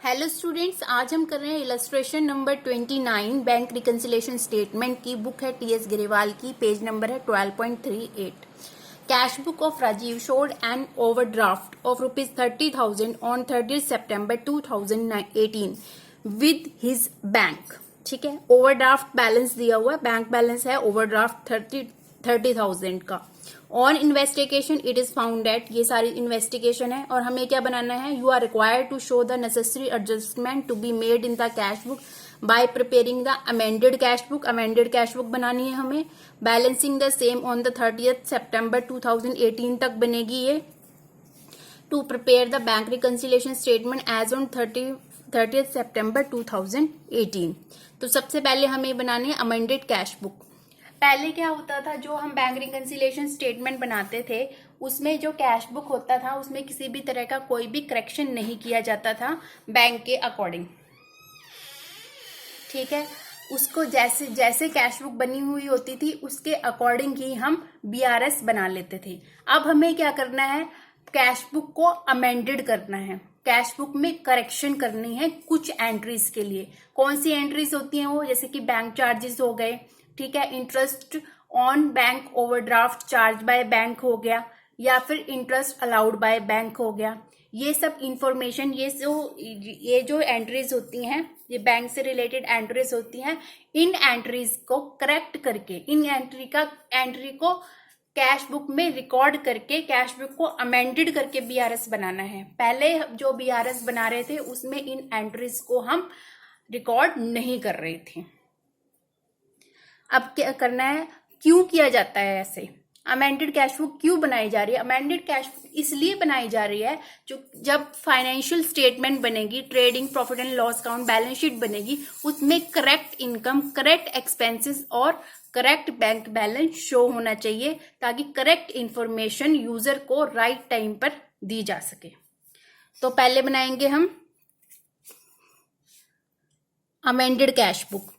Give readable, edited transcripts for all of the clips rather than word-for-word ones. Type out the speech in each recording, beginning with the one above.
Hello students, आज हम कर रहे हैं illustration number 29 bank reconciliation statement की। बुक है टीएस गिरेवाल की, पेज नंबर है 12.38। Cash book of Rajiv showed an overdraft of ₹30,000 on 30 September 2018 with his bank. ठीक है, ओवरड्राफ्ट बैलेंस दिया हुआ है, बैंक बैलेंस है ओवरड्राफ्ट 30,000 का। On investigation it is found that, ये सारी इन्वेस्टिगेशन है और हमें क्या बनाना है, you are required to show the necessary adjustment to be made in the cash book by preparing the amended cash book. Amended cash book बनानी है हमें, balancing the same on the 30 September 2018 तक बनेगी ये। To prepare the bank reconciliation statement as on 30 September 2018। तो सबसे पहले हमें बनानी है अमेंडेड कैश बुक। पहले क्या होता था, जो हम बैंक रिकंसिलिएशन स्टेटमेंट बनाते थे उसमें जो कैश बुक होता था उसमें किसी भी तरह का कोई भी करेक्शन नहीं किया जाता था बैंक के अकॉर्डिंग। ठीक है, उसको जैसे जैसे कैश बुक बनी हुई होती थी उसके अकॉर्डिंग ही हम बीआरएस बना लेते थे। अब हमें क्या करना है, कैश बुक को अमेंडेड करना है, कैश बुक में करेक्शन करनी है कुछ एंट्रीज के लिए। कौन सी एंट्रीज होती हैं वो, जैसे कि बैंक चार्जेस हो गए, ठीक है, interest on bank overdraft charge by bank हो गया, या फिर इंटरेस्ट अलाउड बाय बैंक हो गया। ये सब इंफॉर्मेशन, ये जो एंट्रीज होती हैं, ये बैंक से रिलेटेड एंट्रीज होती हैं। इन एंट्रीज को करेक्ट करके, इन एंट्री को कैश बुक में रिकॉर्ड करके कैश बुक को अमेंडेड करके बीआरएस बनाना है। पहले जो बीआरएस बना रहे थे उसमें इन एंट्रीज को हम रिकॉर्ड नहीं कर रहे थे। अब क्या करना है, क्यों किया जाता है ऐसे, अमेंडेड कैश बुक क्यों बनाई जा रही है। अमेंडेड कैश बुक इसलिए बनाई जा रही है जो जब फाइनेंशियल स्टेटमेंट बनेगी, trading profit and loss account, balance sheet बनेगी, उसमें करेक्ट इनकम, करेक्ट एक्सपेंसेस और करेक्ट बैंक बैलेंस शो होना चाहिए, ताकि करेक्ट इंफॉर्मेशन यूजर को राइट टाइम पर दी जा सके। तो पहले बनाएंगे हम amended cash book.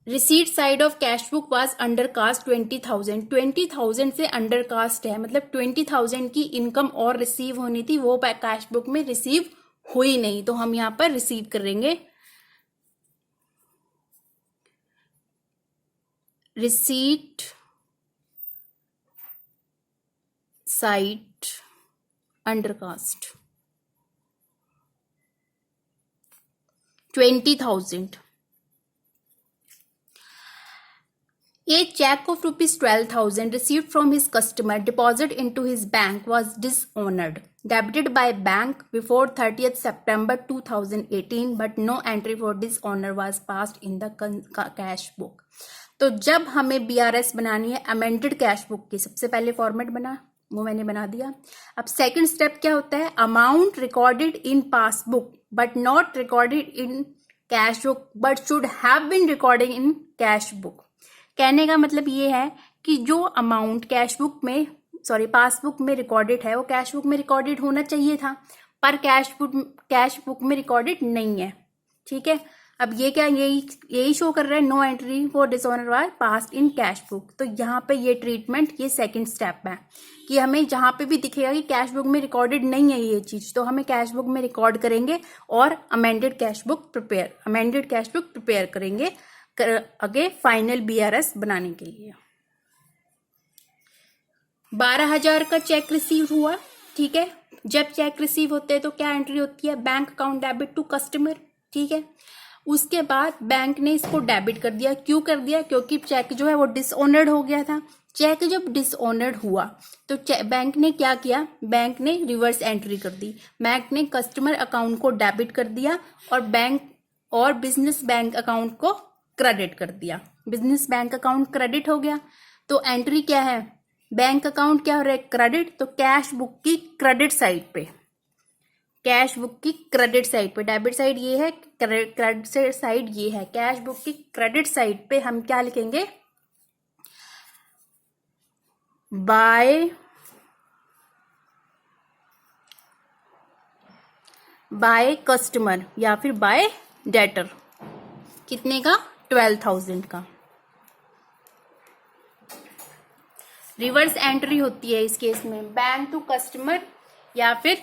Receipt side of cash book was under cast 20,000। 20,000 से अंडर कास्ट है, मतलब 20,000 की इनकम और रिसीव होनी थी, वो कैश बुक में रिसीव हुई नहीं, तो हम यहां पर रिसीव करेंगे receipt side under cast 20,000। A check of ₹12,000 received from his customer deposited into his bank was dishonored, debited by bank before 30 September 2018, but no entry for dishonor was passed in the cash book। तो जब हमें BRS बनानी है amended cash book की, सबसे पहले format बना, वो मैंने बना दिया। अब सेकंड स्टेप क्या होता है, amount recorded in passbook but not recorded in cash book but should have been recorded in cash book. कहने का मतलब ये है कि जो अमाउंट कैश बुक में, पासबुक में रिकॉर्डेड है वो कैश बुक में रिकॉर्डेड होना चाहिए था, पर कैश बुक में रिकॉर्डेड नहीं है। ठीक है, अब ये क्या, यही शो कर रहा है, no entry for dishonour was passed in cash book. तो यहाँ पे ये ट्रीटमेंट, ये सेकंड स्टेप है कि हमें जहां पे भी दिखेगा कि कैश बुक में रिकॉर्डेड नहीं है ये चीज, तो हमें कैश बुक में रिकॉर्ड करेंगे और अमेंडेड कैश बुक प्रिपेयर करेंगे आगे फाइनल बीआरएस बनाने के लिए। 12,000 का चेक रिसीव हुआ। ठीक है, जब चेक रिसीव होते हैं तो क्या एंट्री होती है, bank account debit to customer. ठीक है, उसके बाद बैंक ने इसको डेबिट कर दिया। क्यों कर दिया, क्योंकि चेक जो है वो डिसऑनर्ड हो गया था। चेक जब डिसऑनर्ड हुआ तो बैंक ने क्या किया, बैंक ने रिवर्स एंट्री कर दी, बैंक ने कस्टमर अकाउंट को डेबिट कर दिया और बिजनेस बैंक अकाउंट को क्रेडिट कर दिया। बिजनेस बैंक अकाउंट क्रेडिट हो गया, तो एंट्री क्या है, बैंक अकाउंट क्या हो रहा है, क्रेडिट। तो कैश बुक की क्रेडिट साइड पे, डेबिट साइड ये है, क्रेडिट साइड ये है। कैश बुक की क्रेडिट साइड पे हम क्या लिखेंगे, बाय कस्टमर या फिर बाय डेटर। कितने का, 12,000 का। रिवर्स एंट्री होती है इस केस में बैंक टू कस्टमर या फिर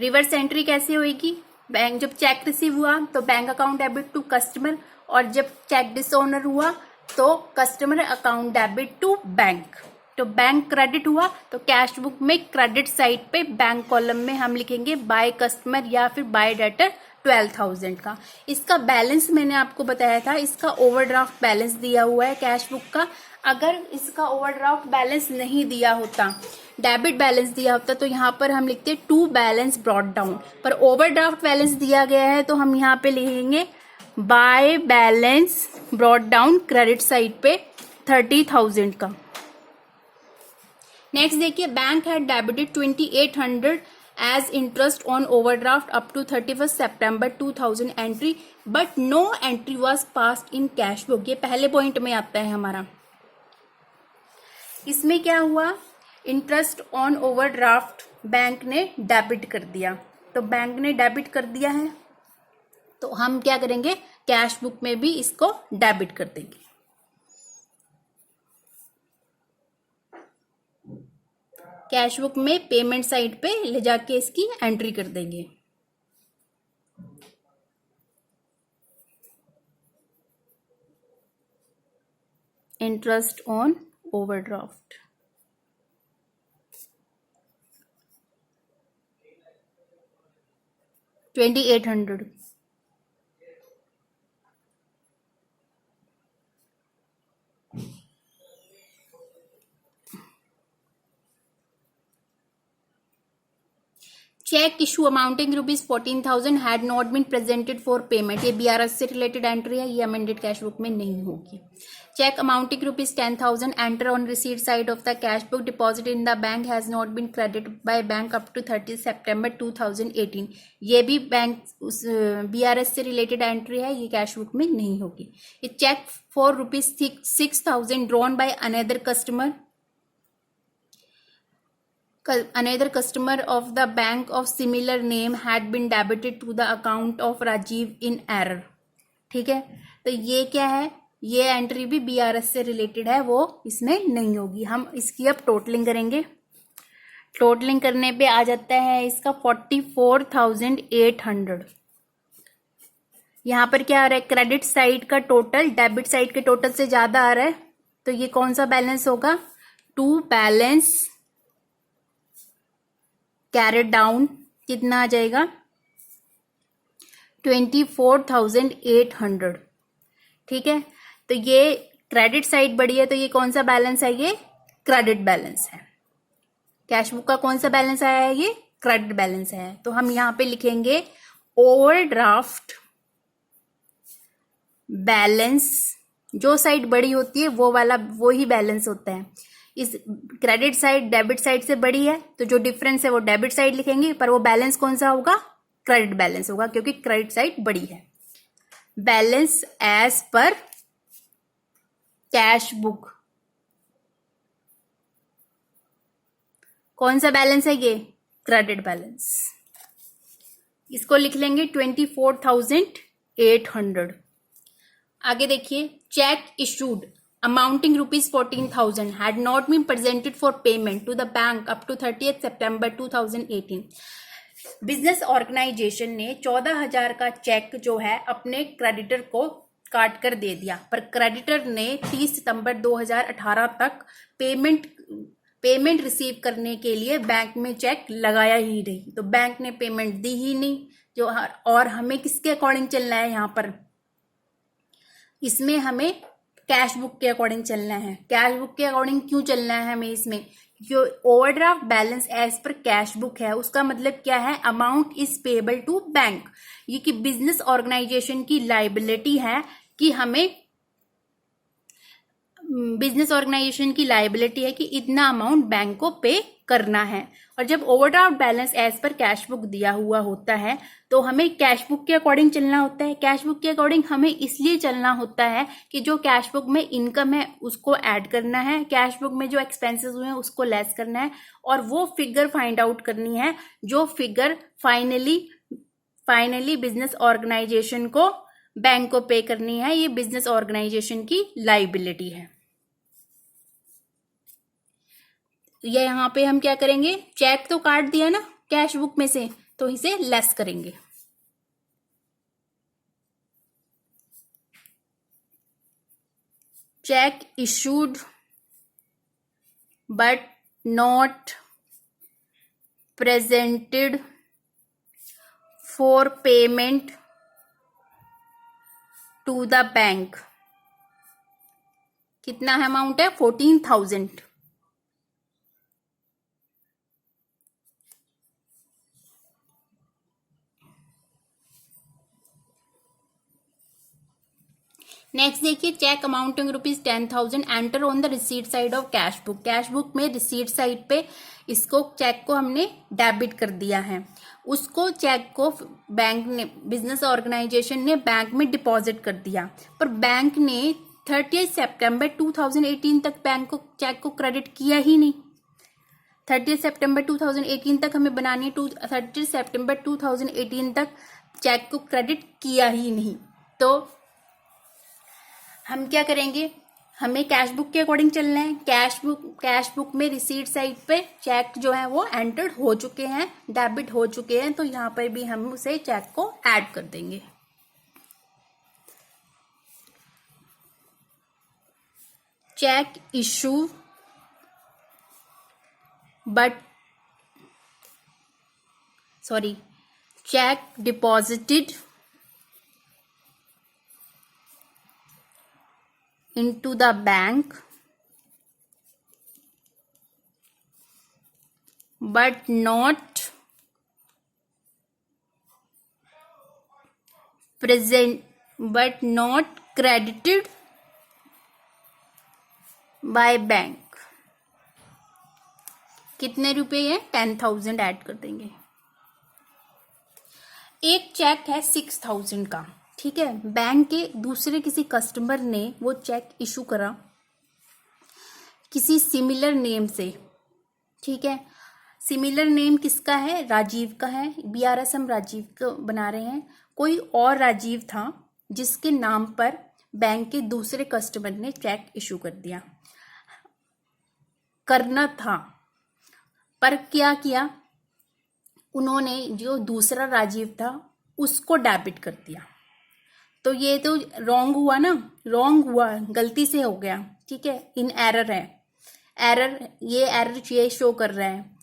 रिवर्स एंट्री कैसे होगी? बैंक जब चेक रिसीव हुआ तो bank account debit to customer, और जब चेक डिसऑनर हुआ तो customer account debit to bank. तो बैंक क्रेडिट हुआ तो कैश बुक में क्रेडिट साइड पे बैंक कॉलम में हम लिखेंगे बाय कस्टमर या फिर बाय डेटर 12,000 का। इसका बैलेंस मैंने आपको बताया था, इसका ओवरड्राफ्ट बैलेंस दिया हुआ है कैश बुक का। अगर इसका ओवरड्राफ्ट बैलेंस नहीं दिया होता, डेबिट बैलेंस दिया होता, तो यहाँ पर हम लिखते टू बैलेंस ब्रॉट डाउन, पर ओवरड्राफ्ट बैलेंस दिया गया है तो हम यहाँ पे लिखेंगे by balance brought down credit side पे 30,000 का। नेक्स्ट देखिए, bank had debited 2800 as interest on overdraft up to 31 September 2000 entry, but no entry was passed in cash book. ये पहले पॉइंट में आता है हमारा। इसमें क्या हुआ, इंटरेस्ट ऑन ओवरड्राफ्ट बैंक ने डेबिट कर दिया, तो बैंक ने डेबिट कर दिया है तो हम क्या करेंगे, कैश बुक में भी इसको डेबिट कर देंगे। कैश बुक में पेमेंट साइड पे ले जाके इसकी एंट्री कर देंगे। Interest on overdraft, $2,800। Cheque issue amounting ₹14,000 had not been presented for payment. ये बीआरएस से रिलेटेड एंट्री है, ये अमेंडेड कैश बुक में नहीं होगी। Cheque amounting ₹10,000 enter on receipt side of the cash book deposit in the bank has not been credit by bank up to 30 September 2018। ये भी bank BRS से related entry है, ये कैश बुक में नहीं होगी। ये cheque for ₹6,000 drawn by another customer of the bank of similar name had been debited to the account of Rajiv in error। ठीक है, तो ये क्या है, ये एंट्री भी बीआरएस से रिलेटेड है, वो इसमें नहीं होगी। हम इसकी अब टोटलिंग करेंगे। टोटलिंग करने पे आ जाता है इसका 44,800। यहाँ पर क्या आ रहा है, क्रेडिट साइड का टोटल डेबिट साइड के टोटल से ज्यादा आ रहा है, तो ये कौन सा बैलेंस होगा, टू बैलेंस कैरेट डाउन कितना आ जाएगा, 24,800। ठीक है, तो ये क्रेडिट साइड बढ़ी है, तो ये कौन सा बैलेंस है, ये क्रेडिट बैलेंस है। कैश बुक का कौन सा बैलेंस आया है, ये क्रेडिट बैलेंस है। तो हम यहां पे लिखेंगे ओवरड्राफ्ट बैलेंस, जो साइड बड़ी होती है वो वाला वो ही बैलेंस होता है। इस क्रेडिट साइड डेबिट साइड से बड़ी है, तो जो डिफरेंस है वो डेबिट साइड लिखेंगे, पर वो बैलेंस कौन सा होगा, क्रेडिट बैलेंस होगा, क्योंकि क्रेडिट साइड बड़ी है। Balance as per cash book, कौन सा बैलेंस है, ये क्रेडिट बैलेंस। इसको लिख लेंगे 24,800। आगे देखिए, check issued amounting ₹14,000 had not been presented for payment to the bank up to 30th September 2018। Business organisation ने 14,000 का चेक जो है अपने क्रेडिटर को काट कर दे दिया, पर क्रेडिटर ने 30 सितंबर 2018 तक पेमेंट रिसीव करने के लिए बैंक में चेक लगाया ही नहीं, तो बैंक ने पेमेंट दी ही नहीं। जो और हमें किसके अकॉर्डिंग चलना है, यहाँ पर इसमें हमें कैश बुक के अकॉर्डिंग चलना है। कैश बुक के अकॉर्डिंग क्यों चलना है हमें इसमें, जो overdraft balance as per cash book है, उसका मतलब क्या है, amount is payable to bank. ये कि बिजनेस ऑर्गेनाइजेशन की लाइबिलिटी है कि हमें बिजनेस ऑर्गेनाइजेशन की लाइबिलिटी है कि इतना अमाउंट बैंक को पे करना है। और जब overdraft balance as per cash book दिया हुआ होता है तो हमें कैश बुक के अकॉर्डिंग चलना होता है। कैश बुक के अकॉर्डिंग हमें इसलिए चलना होता है कि जो कैश बुक में इनकम है उसको ऐड करना है, कैश बुक में जो एक्सपेंसेस हुए हैं उसको लेस करना है, और वो फिगर फाइंड आउट करनी है जो फिगर फाइनली बिजनेस ऑर्गेनाइजेशन को बैंक को पे करनी है। ये बिजनेस ऑर्गेनाइजेशन की लाइबिलिटी है। ये यहाँ पे हम क्या करेंगे, चेक तो काट दिया ना कैश बुक में से, तो इसे लेस करेंगे। Cheque issued but not presented for payment to the bank. कितना अमाउंट है? 14,000। नेक्स्ट देखिए, cheque amounting ₹10,000 enter on the receipt side of cash book. Cash book में रिसीट साइड पे इसको चेक को हमने डेबिट कर दिया है। उसको चेक को बैंक ने, बिजनेस ऑर्गेनाइजेशन ने बैंक में डिपॉजिट कर दिया, पर बैंक ने 30 सितंबर 2018 तक बैंक को चेक को क्रेडिट किया ही नहीं। 30 सितंबर 2018 तक हमें बनानी है, 30 सितंबर 2018 तक चेक को क्रेडिट किया ही नहीं। तो हम क्या करेंगे? हमें कैश बुक के अकॉर्डिंग चलना है। कैश बुक में रिसीट साइड पे चेक जो है वो एंटर्ड हो चुके हैं, डेबिट हो चुके हैं, तो यहाँ पर भी हम उसे चेक को ऐड कर देंगे। Cheque issue cheque deposited into the bank but not credited by bank. कितने रुपए है? 10,000 ऐड कर देंगे। एक चेक है 6,000 का, ठीक है। बैंक के दूसरे किसी कस्टमर ने वो चेक इशू करा किसी सिमिलर नेम से, ठीक है। सिमिलर नेम किसका है? राजीव का है। BRS हम राजीव को बना रहे हैं। कोई और राजीव था जिसके नाम पर बैंक के दूसरे कस्टमर ने चेक इशू कर दिया। करना था, पर क्या किया उन्होंने? जो दूसरा राजीव था उसको डेबिट कर दिया। तो ये तो रॉन्ग हुआ ना, रॉन्ग हुआ, गलती से हो गया, ठीक है। इन एरर है, एरर ये शो कर रहा है।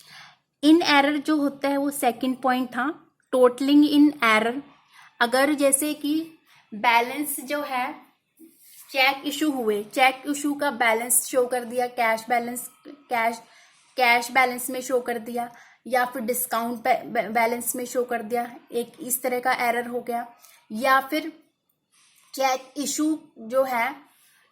इन एरर जो होता है वो सेकंड पॉइंट था, टोटलिंग इन एरर। अगर जैसे कि बैलेंस जो है, चेक इशू हुए, चेक इशू का बैलेंस शो कर दिया, कैश बैलेंस में शो कर दिया, या फिर डिस्काउंट बैलेंस में शो कर दिया, एक इस तरह का एरर हो गया। या फिर चेक इशू जो है,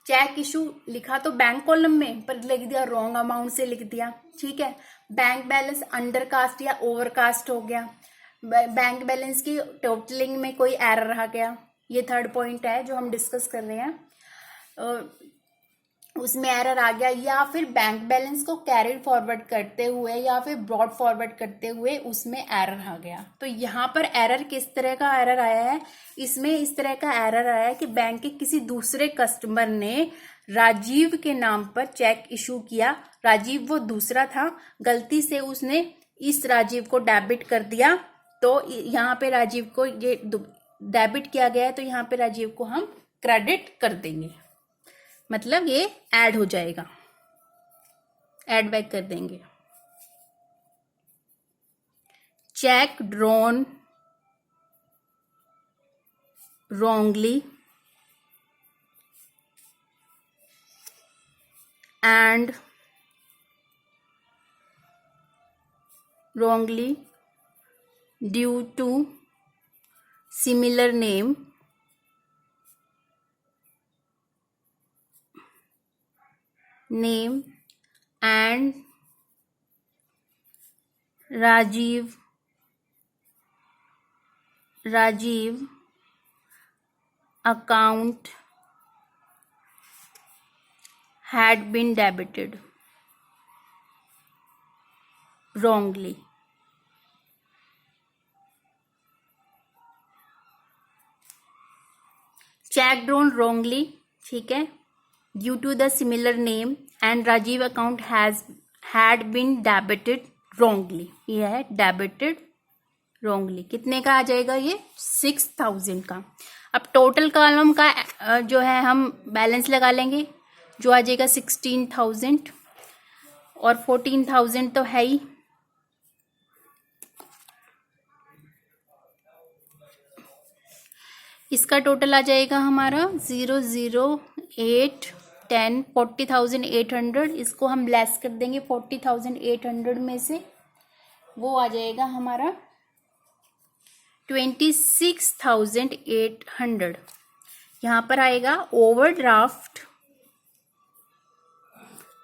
चेक इशू लिखा तो बैंक कॉलम में, पर लिख दिया रॉन्ग अमाउंट से लिख दिया, ठीक है। बैंक बैलेंस अंडरकास्ट या ओवरकास्ट हो गया, बैंक बैलेंस की टोटलिंग में कोई एरर रह गया। ये थर्ड पॉइंट है जो हम डिस्कस कर रहे हैं, उसमें एरर आ गया। या फिर बैंक बैलेंस को कैरी फॉरवर्ड करते हुए या फिर ब्रॉड फॉरवर्ड करते हुए उसमें एरर आ गया। तो यहाँ पर एरर किस तरह का एरर आया है? इसमें इस तरह का एरर आया है कि बैंक के किसी दूसरे कस्टमर ने राजीव के नाम पर चेक इशू किया। राजीव वो दूसरा था, गलती से उसने इस राजीव को डेबिट कर दिया। तो यहाँ पे राजीव को ये डेबिट किया गया है, तो यहाँ पे राजीव को हम क्रेडिट कर देंगे, मतलब ये ऐड हो जाएगा, ऐड बैक कर देंगे। Check drawn wrongly and wrongly due to similar name and Rajiv account had been debited wrongly. Check drawn wrongly, ठीक है, due to the similar name and Rajiv account had been debited wrongly. ये है debited wrongly. कितने का आ जाएगा ये? 6000 का। अब टोटल कॉलम का जो है हम बैलेंस लगा लेंगे, जो आ जाएगा 16,000 और 14,000 तो है ही। इसका टोटल आ जाएगा हमारा 0, 0, 8, 10, 40,800। इसको हम लेस कर देंगे 40,800 में से, वो आ जाएगा हमारा 26,800। यहाँ पर आएगा overdraft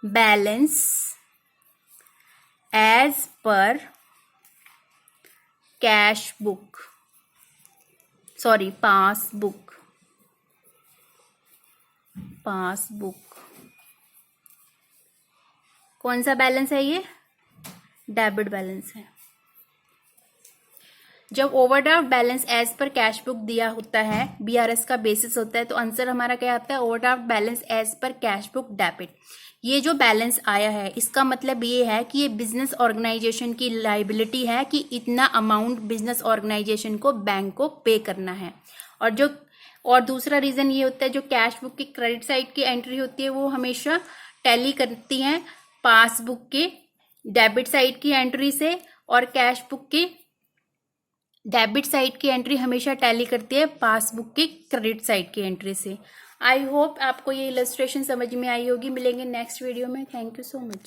balance as per cash book, sorry passbook, कौन सा बैलेंस है ये? डेबिट बैलेंस है। जब overdraft balance as per cash book दिया होता है, बीआरएस का बेसिस होता है, तो आंसर हमारा क्या आता है? Overdraft balance as per cash book debit. ये जो बैलेंस आया है इसका मतलब ये है कि ये बिजनेस ऑर्गेनाइजेशन की लाइबिलिटी है कि इतना अमाउंट बिजनेस ऑर्गेनाइजेशन को बैंक को पे करना है। और दूसरा रीजन ये होता है, जो कैश बुक की क्रेडिट साइड की एंट्री होती है वो हमेशा टैली करती हैं पासबुक के डेबिट साइड की एंट्री से, और कैश बुक के डेबिट साइड की एंट्री हमेशा टैली करती है पासबुक की क्रेडिट साइड की एंट्री से। आई होप आपको ये इलस्ट्रेशन समझ में आई होगी। मिलेंगे नेक्स्ट वीडियो में। Thank you so much.